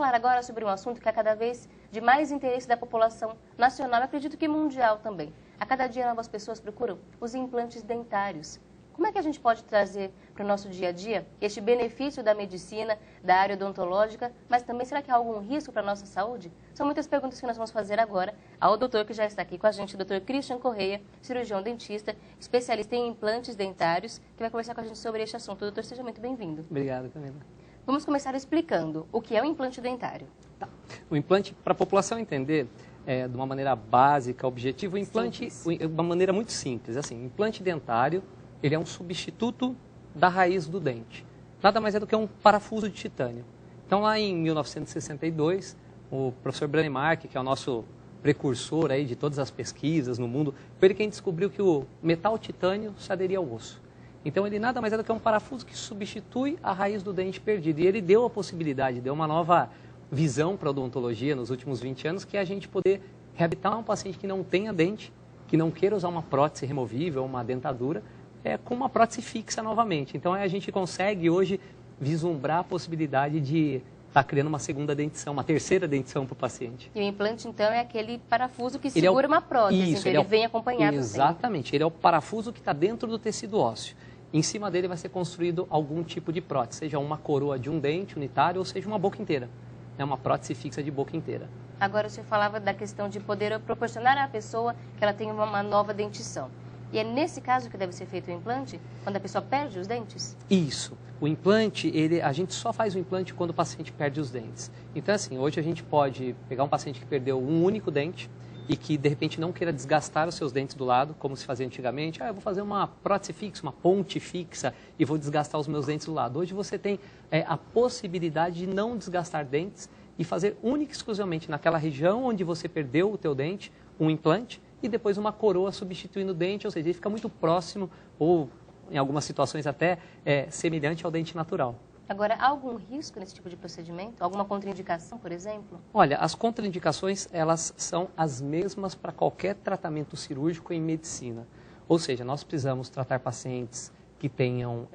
falar agora sobre um assunto que é cada vez de mais interesse da população nacional, acredito que mundial também. A cada dia novas pessoas procuram os implantes dentários. Como é que a gente pode trazer para o nosso dia a dia este benefício da medicina, da área odontológica, mas também será que há algum risco para a nossa saúde? São muitas perguntas que nós vamos fazer agora ao doutor que já está aqui com a gente, o doutor Christian Correia, cirurgião dentista, especialista em implantes dentários, que vai conversar com a gente sobre este assunto. Doutor, seja muito bem-vindo. Obrigado, Camila. Vamos começar explicando o que é o implante dentário. Tá. O implante, para a população entender, de uma maneira básica, objetiva, o implante, de uma maneira muito simples, assim, o implante dentário, ele é um substituto da raiz do dente. Nada mais é do que um parafuso de titânio. Então, lá em 1962, o professor Brånemark, que é o nosso precursor aí de todas as pesquisas no mundo, foi ele quem descobriu que o metal titânio se aderia ao osso. Então, ele nada mais é do que um parafuso que substitui a raiz do dente perdido. E ele deu a possibilidade, deu uma nova visão para a odontologia nos últimos 20 anos, que é a gente poder reabilitar um paciente que não tenha dente, que não queira usar uma prótese removível, uma dentadura, com uma prótese fixa novamente. Então, a gente consegue hoje vislumbrar a possibilidade de estar criando uma segunda dentição, uma terceira dentição para o paciente. E o implante, então, é aquele parafuso que segura uma prótese, isso, então ele vem acompanhado exatamente, sempre. Ele é o parafuso que está dentro do tecido ósseo. Em cima dele vai ser construído algum tipo de prótese, seja uma coroa de um dente unitário ou seja uma boca inteira. É uma prótese fixa de boca inteira. Agora, o senhor falava da questão de poder proporcionar à pessoa que ela tenha uma nova dentição. E é nesse caso que deve ser feito o implante? Quando a pessoa perde os dentes? Isso. O implante, a gente só faz o implante quando o paciente perde os dentes. Então, assim, hoje a gente pode pegar um paciente que perdeu um único dente e que, de repente, não queira desgastar os seus dentes do lado, como se fazia antigamente. Eu vou fazer uma prótese fixa, uma ponte fixa e vou desgastar os meus dentes do lado. Hoje você tem a possibilidade de não desgastar dentes e fazer única e exclusivamente naquela região onde você perdeu o teu dente, um implante, e depois uma coroa substituindo o dente, ou seja, ele fica muito próximo ou, em algumas situações, até semelhante ao dente natural. Agora, há algum risco nesse tipo de procedimento? Alguma contraindicação, por exemplo? Olha, as contraindicações, elas são as mesmas para qualquer tratamento cirúrgico em medicina. Ou seja, nós precisamos tratar pacientes que tenham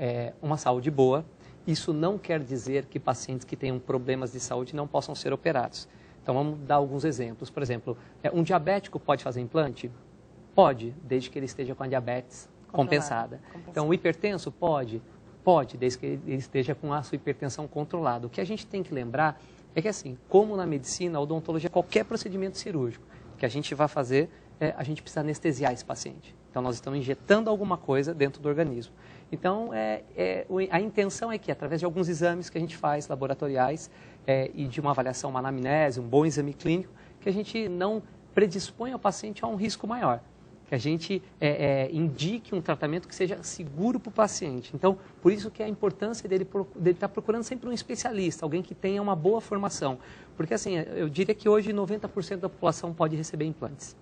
uma saúde boa. Isso não quer dizer que pacientes que tenham problemas de saúde não possam ser operados. Então, vamos dar alguns exemplos. Por exemplo, um diabético pode fazer implante? Pode, desde que ele esteja com a diabetes compensada. Então, o hipertenso pode? Pode, desde que ele esteja com a sua hipertensão controlada. O que a gente tem que lembrar é que, assim, como na medicina, a odontologia, qualquer procedimento cirúrgico que a gente vai fazer, a gente precisa anestesiar esse paciente. Então, nós estamos injetando alguma coisa dentro do organismo. Então, a intenção é que, através de alguns exames que a gente faz, laboratoriais, e de uma avaliação, uma anamnese, um bom exame clínico, que a gente não predisponha o paciente a um risco maior. Que a gente indique um tratamento que seja seguro para o paciente. Então, por isso que a importância dele estar procurando sempre um especialista, alguém que tenha uma boa formação. Porque, assim, eu diria que hoje 90% da população pode receber implantes.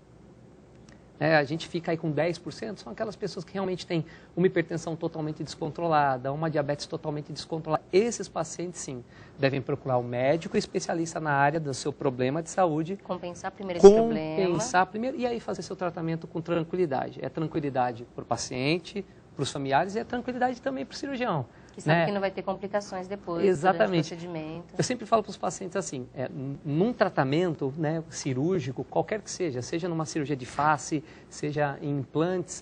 A gente fica aí com 10%, são aquelas pessoas que realmente têm uma hipertensão totalmente descontrolada, uma diabetes totalmente descontrolada. Esses pacientes, sim, devem procurar um médico especialista na área do seu problema de saúde. Compensar primeiro esse problema. Compensar primeiro e aí fazer seu tratamento com tranquilidade. É tranquilidade para o paciente, para os familiares e é tranquilidade também para o cirurgião. Que sabe que não vai ter complicações depois. Exatamente. Durante o procedimento. Eu sempre falo para os pacientes assim, num tratamento cirúrgico, qualquer que seja numa cirurgia de face, seja em implantes,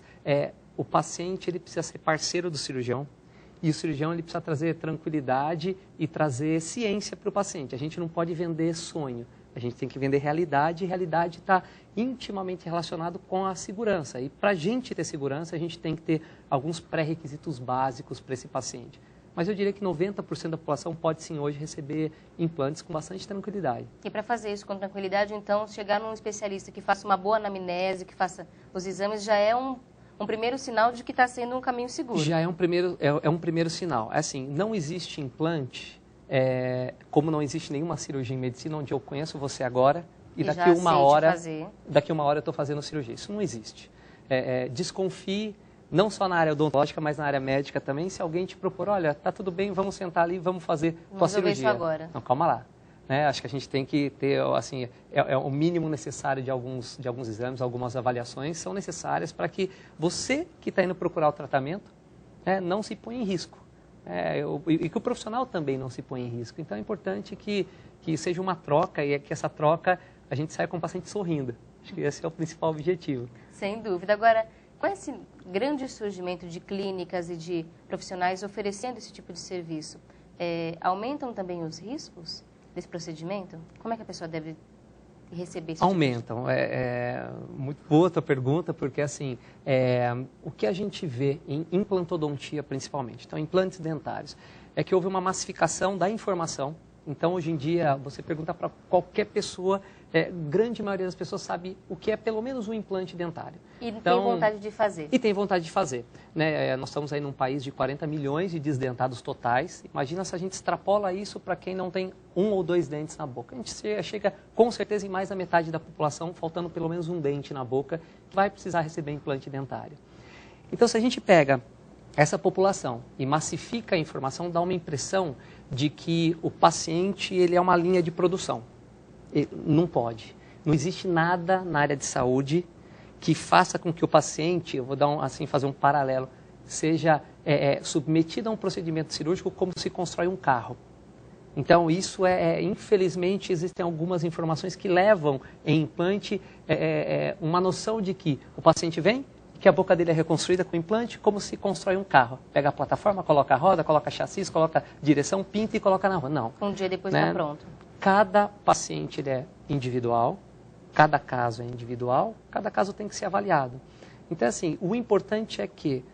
o paciente ele precisa ser parceiro do cirurgião e o cirurgião ele precisa trazer tranquilidade e trazer ciência para o paciente. A gente não pode vender sonho. A gente tem que vender realidade, e realidade está intimamente relacionado com a segurança. E para a gente ter segurança, a gente tem que ter alguns pré-requisitos básicos para esse paciente. Mas eu diria que 90% da população pode sim hoje receber implantes com bastante tranquilidade. E para fazer isso com tranquilidade, então, chegar num especialista que faça uma boa anamnese, que faça os exames, já é um primeiro sinal de que está sendo um caminho seguro. Já é um primeiro sinal. Assim, não existe implante... como não existe nenhuma cirurgia em medicina onde eu conheço você agora e daqui uma hora eu estou fazendo cirurgia. Isso não existe. Desconfie, não só na área odontológica, mas na área médica também. Se alguém te propor, olha, tá tudo bem, vamos sentar ali, vamos fazer tua cirurgia. Isso agora. Não, calma lá. Acho que a gente tem que ter, assim, o mínimo necessário de alguns exames, algumas avaliações são necessárias para que você que está indo procurar o tratamento não se ponha em risco. E que o profissional também não se põe em risco. Então, é importante que que seja uma troca e que essa troca a gente saia com o paciente sorrindo. Acho que esse é o principal objetivo. Sem dúvida. Agora, com esse grande surgimento de clínicas e de profissionais oferecendo esse tipo de serviço, aumentam também os riscos desse procedimento? Como é que a pessoa deve receber esse Aumentam. Muito boa a tua pergunta, porque assim, o que a gente vê em implantodontia principalmente, então implantes dentários, é que houve uma massificação da informação. Então, hoje em dia, você pergunta para qualquer pessoa, grande maioria das pessoas sabe o que é pelo menos um implante dentário. E então, tem vontade de fazer. E tem vontade de fazer. Né? Nós estamos aí num país de 40 milhões de desdentados totais. Imagina se a gente extrapola isso para quem não tem 1 ou 2 dentes na boca. A gente chega com certeza em mais da metade da população, faltando pelo menos um dente na boca, que vai precisar receber implante dentário. Então, se a gente pega essa população e massifica a informação, dá uma impressão de que o paciente ele é uma linha de produção. Não pode. Não existe nada na área de saúde que faça com que o paciente, eu vou dar fazer um paralelo, seja submetido a um procedimento cirúrgico como se constrói um carro. Então, isso infelizmente, existem algumas informações que levam em implante uma noção de que o paciente vem, que a boca dele é reconstruída com implante, como se constrói um carro. Pega a plataforma, coloca a roda, coloca chassi, coloca direção, pinta e coloca na rua. Não. Um dia depois está pronto. Cada paciente ele é individual, cada caso é individual, cada caso tem que ser avaliado. Então, assim, o importante é que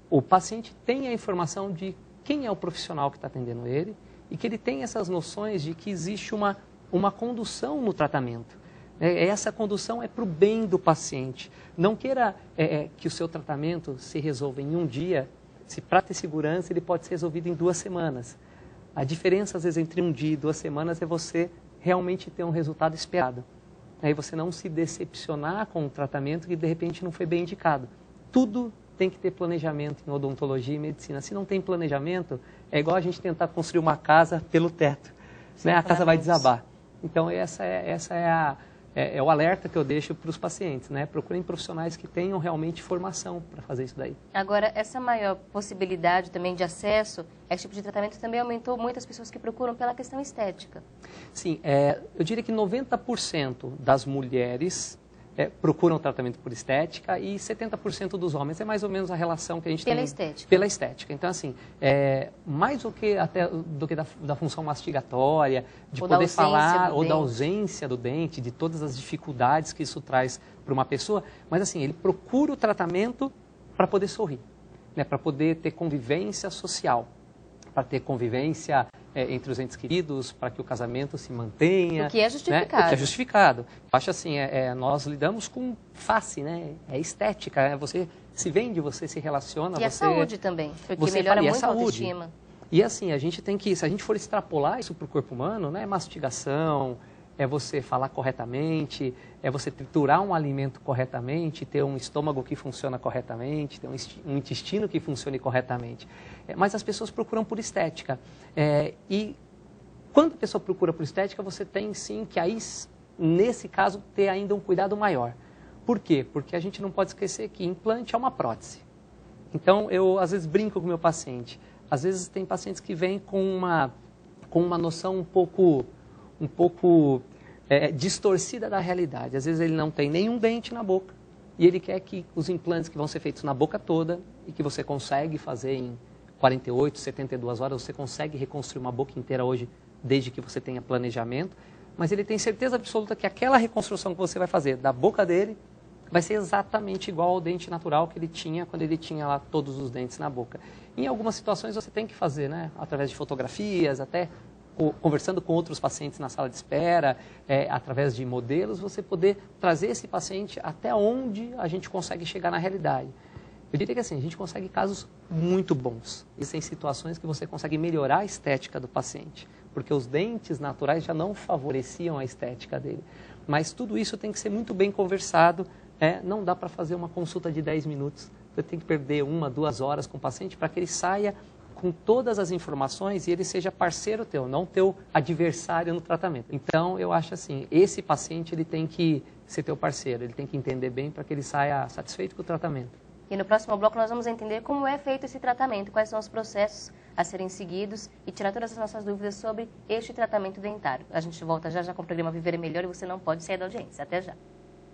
o paciente tenha a informação de quem é o profissional que está atendendo ele e que ele tenha essas noções de que existe uma condução no tratamento. Essa condução é para o bem do paciente. Não queira que o seu tratamento se resolva em um dia, se para ter segurança ele pode ser resolvido em 2 semanas. A diferença, às vezes, entre um dia e 2 semanas é você realmente ter um resultado esperado. Aí você não se decepcionar com um tratamento que, de repente, não foi bem indicado. Tudo tem que ter planejamento em odontologia e medicina. Se não tem planejamento, é igual a gente tentar construir uma casa pelo teto. Né? A casa vai desabar. Então, essa é o alerta que eu deixo para os pacientes, né? Procurem profissionais que tenham realmente formação para fazer isso daí. Agora, essa maior possibilidade também de acesso a esse tipo de tratamento também aumentou muitas pessoas que procuram pela questão estética. Sim, eu diria que 90% das mulheres procuram tratamento por estética e 70% dos homens. É mais ou menos a relação que a gente tem. Pela estética. Pela estética. Então, assim, mais do que da função mastigatória, de ou poder falar, ou dente. da ausência do dente, de todas as dificuldades que isso traz para uma pessoa, mas assim, ele procura o tratamento para poder sorrir, né, para poder ter convivência social, para ter convivência entre os entes queridos, para que o casamento se mantenha. O que é justificado. Né? O que é justificado. Eu acho assim, nós lidamos com face, né? É estética, você se vende, você se relaciona. E a saúde também, porque você melhora muito a autoestima. E assim, a gente tem que, se a gente for extrapolar isso para o corpo humano, né? Mastigação, é você falar corretamente, é você triturar um alimento corretamente, ter um estômago que funciona corretamente, ter um intestino que funcione corretamente. Mas as pessoas procuram por estética. E quando a pessoa procura por estética, você tem sim que aí, nesse caso, ter ainda um cuidado maior. Por quê? Porque a gente não pode esquecer que implante é uma prótese. Então, eu às vezes brinco com o meu paciente. Às vezes tem pacientes que vêm com uma noção um pouco distorcida da realidade. Às vezes ele não tem nenhum dente na boca e ele quer que os implantes que vão ser feitos na boca toda e que você consegue fazer em 48, 72 horas, você consegue reconstruir uma boca inteira hoje, desde que você tenha planejamento, mas ele tem certeza absoluta que aquela reconstrução que você vai fazer da boca dele vai ser exatamente igual ao dente natural que ele tinha quando ele tinha lá todos os dentes na boca. Em algumas situações você tem que fazer, né, através de fotografias, até conversando com outros pacientes na sala de espera, através de modelos, você poder trazer esse paciente até onde a gente consegue chegar na realidade. Eu diria que assim, a gente consegue casos muito bons. Existem situações que você consegue melhorar a estética do paciente, porque os dentes naturais já não favoreciam a estética dele. Mas tudo isso tem que ser muito bem conversado. Não dá para fazer uma consulta de 10 minutos. Você tem que perder 1, 2 horas com o paciente para que ele saia com todas as informações e ele seja parceiro teu, não teu adversário no tratamento. Então, eu acho assim, esse paciente ele tem que ser teu parceiro, ele tem que entender bem para que ele saia satisfeito com o tratamento. E no próximo bloco nós vamos entender como é feito esse tratamento, quais são os processos a serem seguidos e tirar todas as nossas dúvidas sobre este tratamento dentário. A gente volta já já com o programa Viver é Melhor e você não pode sair da audiência. Até já.